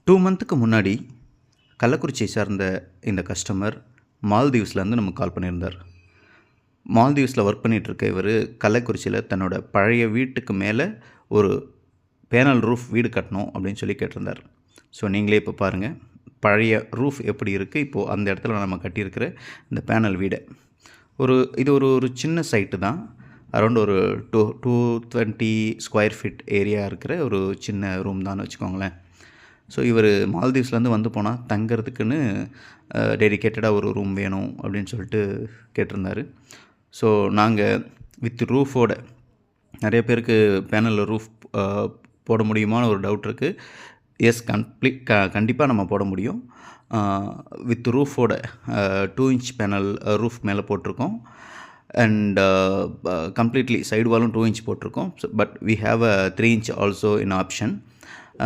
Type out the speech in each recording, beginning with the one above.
2 மந்த்துக்கு முன்னாடி கள்ளக்குறிச்சியை சார்ந்த இந்த கஸ்டமர் மால்தீவ்ஸ்லேருந்து நமக்கு கால் பண்ணியிருந்தார். மால்தீவ்ஸில் ஒர்க் பண்ணிகிட்ருக்க இவர் கள்ளக்குறிச்சியில் தன்னோட பழைய வீட்டுக்கு மேலே ஒரு பேனல் ரூஃப் வீடு கட்டணும் அப்படின்னு சொல்லி கேட்டிருந்தார். ஸோ நீங்களே இப்போ பாருங்கள், பழைய ரூஃப் எப்படி இருக்குது, இப்போது அந்த இடத்துல நம்ம கட்டியிருக்கிற இந்த பேனல் வீடை. இது ஒரு சின்ன சைட்டு தான். அரௌண்ட் ஒரு 220 ஸ்கொயர் ஃபீட் ஏரியா இருக்கிற ஒரு சின்ன ரூம் தான் வச்சுக்கோங்களேன். ஸோ இவர் மால்தீவ்ஸ்லேருந்து வந்து போனால் தங்கிறதுக்குன்னு டெடிக்கேட்டடாக ஒரு ரூம் வேணும் அப்படின்னு சொல்லிட்டு கேட்டிருந்தார். ஸோ நாங்கள் வித் ரூஃபோட, நிறைய பேருக்கு பேனலில் ரூஃப் போட முடியுமான்னு ஒரு டவுட் இருக்குது. எஸ், கண்டிப்பாக நம்ம போட முடியும். வித் ரூஃபோட 2 inch பேனல் ரூஃப் மேலே போட்டிருக்கோம். அண்ட் கம்ப்ளீட்லி சைடு வாலும் 2 inch போட்டிருக்கோம். But we have a 3 inch also in option.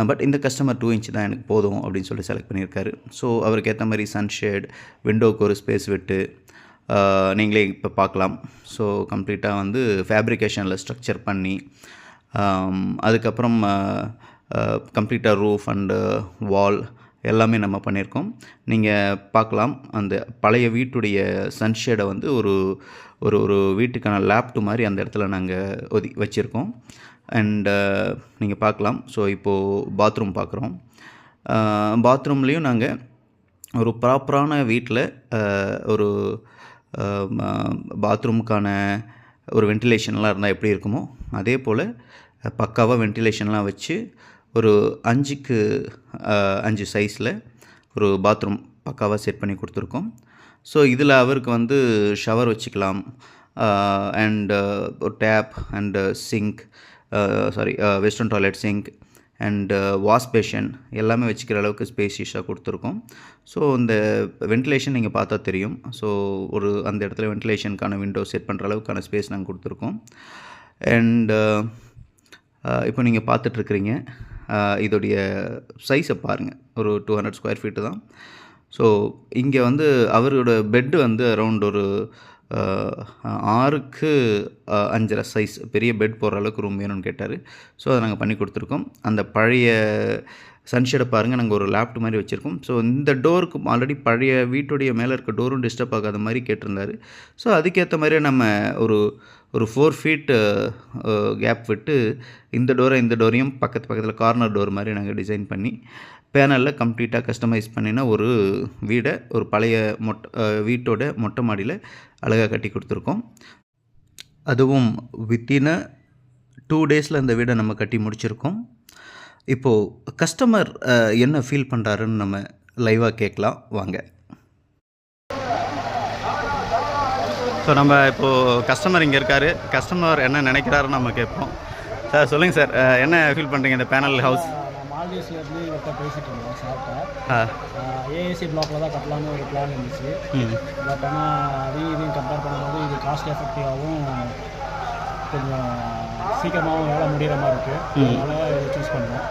பட் இந்த கஸ்டமர் 2 inch தான் எனக்கு போதும் அப்படின்னு சொல்லி செலக்ட் பண்ணியிருக்காரு. ஸோ அவருக்கு ஏற்ற மாதிரி சன்ஷேட், விண்டோவுக்கு ஒரு ஸ்பேஸ் விட்டு நீங்களே இப்போ பார்க்கலாம். ஸோ கம்ப்ளீட்டாக வந்து ஃபேப்ரிகேஷனில் ஸ்ட்ரக்சர் பண்ணி அதுக்கப்புறம் கம்ப்ளீட்டாக ரூஃப் அண்டு வால் எல்லாமே நம்ம பண்ணியிருக்கோம். நீங்கள் பார்க்கலாம், அந்த பழைய வீட்டுடைய சன்ஷேடை வந்து ஒரு வீட்டுக்கான லேப்டு மாதிரி அந்த இடத்துல நாங்கள் வச்சுருக்கோம். அண்டு நீங்கள் பார்க்கலாம். ஸோ இப்போது பாத்ரூம் பார்க்குறோம். பாத்ரூம்லேயும் நாங்கள் ஒரு ப்ராப்பரான வீட்டில் ஒரு பாத்ரூமுக்கான ஒரு வென்டிலேஷன்லாம் இருந்தால் எப்படி இருக்குமோ அதே போல் பக்காவாக வென்டிலேஷன்லாம் வச்சு ஒரு 5க்கு 5 சைஸில் ஒரு பாத்ரூம் பக்காவாக செட் பண்ணி கொடுத்துருக்கோம். ஸோ இதில் அவருக்கு வந்து ஷவர் வச்சுக்கலாம், அண்டு ஒரு tap and sink, western toilet sink and wash basin எல்லாமே வச்சுக்கிற அளவுக்கு ஸ்பேஷியஸாக கொடுத்துருக்கோம். ஸோ இந்த வென்டிலேஷன் நீங்கள் பார்த்தா தெரியும். ஸோ அந்த இடத்துல வென்டிலேஷனுக்கான விண்டோ செட் பண்ணுற அளவுக்கான ஸ்பேஸ் நாங்கள் கொடுத்துருக்கோம். அண்டு இப்போ நீங்கள் பார்த்துட்ருக்குறீங்க, இதோடைய சைஸை பாருங்கள். ஒரு 200 ஸ்கொயர் ஃபீட்டு தான். ஸோ இங்கே வந்து அவரோட பெட்டு வந்து அரௌண்ட் ஒரு 6க்கு 5.5 சைஸ் பெரிய பெட் போடுற அளவுக்கு ரூம் வேணும்னு கேட்டார். ஸோ அதை நாங்கள் பண்ணி கொடுத்துருக்கோம். அந்த பழைய சன்ஷேடை பாருங்கள், நாங்கள் ஒரு லேப்டு மாதிரி வச்சுருக்கோம். ஸோ இந்த டோருக்கு ஆல்ரெடி பழைய வீட்டுடைய மேலே இருக்க டோரும் டிஸ்டர்ப் ஆகாத மாதிரி கேட்டிருந்தார். ஸோ அதுக்கேற்ற மாதிரி நம்ம ஒரு 4 feet கேப் விட்டு இந்த டோரையும் பக்கத்தில் கார்னர் டோர் மாதிரி நாங்கள் டிசைன் பண்ணி பேனலில் கம்ப்ளீட்டாக கஸ்டமைஸ் பண்ணினா ஒரு வீடை ஒரு பழைய வீட்டோட மொட்டை மாடியில் அழகாக கட்டி கொடுத்துருக்கோம். அதுவும் வித்தின் 2 daysல இந்த வீடை நம்ம கட்டி முடிச்சிருக்கோம். இப்போது கஸ்டமர் என்ன ஃபீல் பண்ணுறாருன்னு நம்ம லைவாக கேட்கலாம் வாங்க. ஸோ நம்ம இப்போது கஸ்டமர் இங்கே இருக்கார். கஸ்டமர் என்ன நினைக்கிறாருன்னு நம்ம கேட்போம். சார் சொல்லுங்கள் சார், என்ன ஃபீல் பண்ணுறீங்க இந்த பேனல் ஹவுஸ்? மால்தீவ்ஸ்லேருந்து இவர்கிட்ட பேசிகிட்டு இருந்தோம் சார்கிட்ட. ஏஏசி பிளாக்ல தான் கட்டலான்னு ஒரு பிளான் இருந்துச்சு. பட் ஆனால் இதையும் கம்பேர் பண்ணும்போது இது காஸ்ட் எஃபெக்டிவாகவும் கொஞ்சம் சீக்கிரமாகவும் வேலை முடிகிற மாதிரி இருக்குது. அதனால் இதை சூஸ் பண்ணோம்.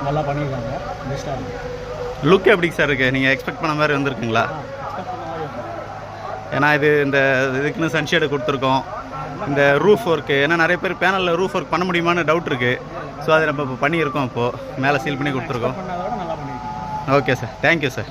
நல்லா பண்ணியிருக்காங்க, பெஸ்ட்டாக இருக்குது. லுக் எப்படி சார் இருக்குது? நீங்கள் எக்ஸ்பெக்ட் பண்ண மாதிரி வந்துருக்குங்களா? எக்ஸ்பெக்ட் பண்ண மாதிரி இருக்குது. ஏன்னா இந்த இதுக்குன்னு சன்ஷேடு கொடுத்துருக்கோம். இந்த ரூஃப் ஒர்க்கு, ஏன்னா நிறைய பேர் பேனலில் ரூஃப் ஒர்க் பண்ண முடியுமான்னு டவுட் இருக்குது. ஸோ அதை நம்ம இப்போ பண்ணியிருக்கோம். இப்போது மேலே சீல் பண்ணி கொடுத்துருக்கோம். நல்லா பண்ணியிருக்கோம். Okay sir, thank you sir.